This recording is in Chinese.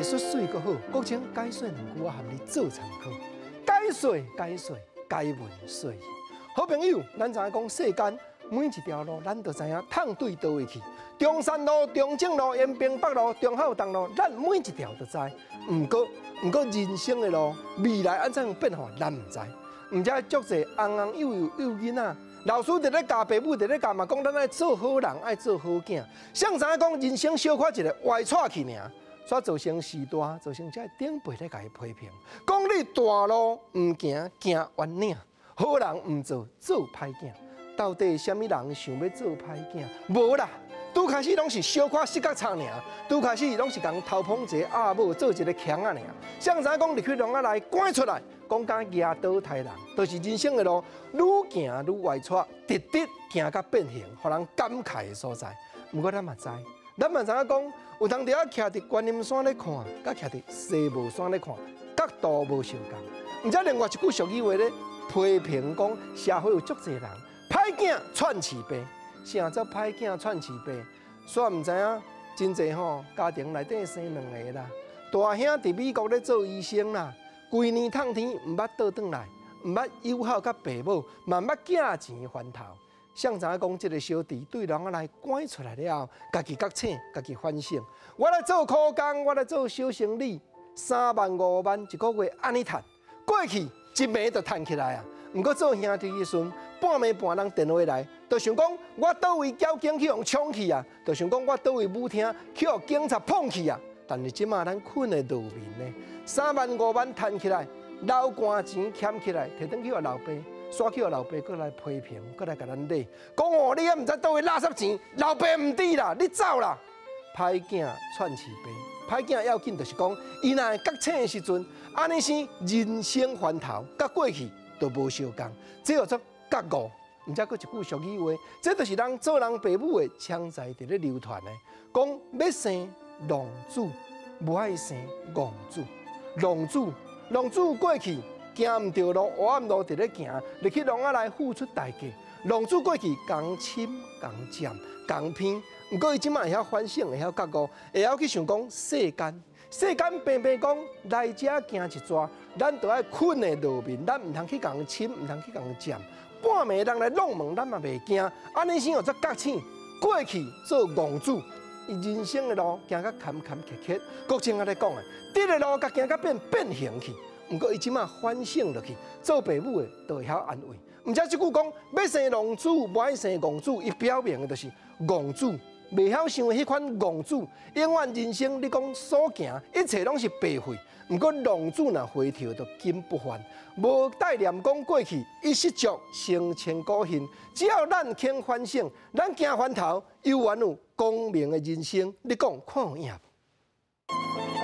说水阁好，国情解说两句，我含你做参考。解说，解文说意。好朋友，咱知影讲世间每一条路，咱都知影通对倒位去。中山路、中正路、延平北路、中孝东路，咱每一条都知。毋过人生的路，未来安怎样变化，咱毋知。毋则足侪红幼囡仔。老师伫咧教，爸母伫咧教嘛，讲咱爱做好人，爱做好囝。谁知影讲人生小可一个歪岔去尔，煞造成时代，造成这长辈咧甲伊批评，讲你大路毋行，行弯岭；好人毋做，做歹囝。到底什么人想要做歹囝？无啦，拄开始拢是小可失角差尔，拄开始拢是共偷捧一个阿母做一个强啊尔。谁知影讲入去笼仔内赶出来？讲甲牙刀刣人，就是人生的路，愈行愈歪错，直直行甲变形，互人感慨的所在。毋过咱嘛知，咱嘛知影讲，有当时啊徛伫观音山咧看，甲徛伫西帽山咧看，角度无相共。毋则另外一句俗语话咧，批评讲社会有足侪人歹囝串饲爸，啥做歹囝串饲爸？煞毋知影真侪吼家庭内底生两个啦，大兄伫美国咧做医生啦。规年烫天，毋捌倒转来，毋捌友好甲爸母，嘛毋捌寄钱还头。谁知影讲，即个小弟对人来赶出来了后，家己觉醒，家己反省。我来做苦工，我来做小生意，3万5万一个月安尼赚，过去一暝就赚起来啊！毋过做兄弟的时阵，半暝半人电话来，就想讲我倒位交警去互冲去啊，就想讲我倒位舞厅去互警察碰去啊。但是即马咱困的路面呢，3万5万赚起来，老寒钱欠起来，摕转去互老爸，刷去互老爸，搁来批评，搁来甲咱骂，讲哦，你也毋知倒位垃圾钱，老爸毋知啦，你走啦！歹囝串饲爸，歹囝要紧就是讲，伊若觉醒的时阵，安尼生人生翻头，甲过去都无相共，这叫做觉悟。毋则搁一句俗语话，这就是咱做人爸母的枪在伫咧流传的，讲要生。浪子无爱生戆子，浪子过去行唔着路，黑暗路伫咧行，入去笼仔内付出代价。浪子过去共侵、共占、共骗，毋过伊即马会晓反省，会晓觉悟，会晓去想讲世间平平讲来者行一逝，咱着爱困的路面，咱毋通去共侵，毋通去共占。半暝人来弄门，咱嘛袂惊。安尼先有则觉醒，过去做戆子。人生的路行甲坎坎坷坷，国情啊咧讲啊，这个路甲行甲变形去。毋过伊即马反省落去，做爸母的都会晓安慰。毋则即句讲要生浪子，无爱生戆子，伊表明的就是戆子，袂晓想迄款戆子，永远人生你讲所行一切拢是白费。毋过浪子若回头，就金不换，无带念讲过去一失足成千古恨。只要咱肯反省，咱行翻头，有缘有光明的人生。你讲看有影无？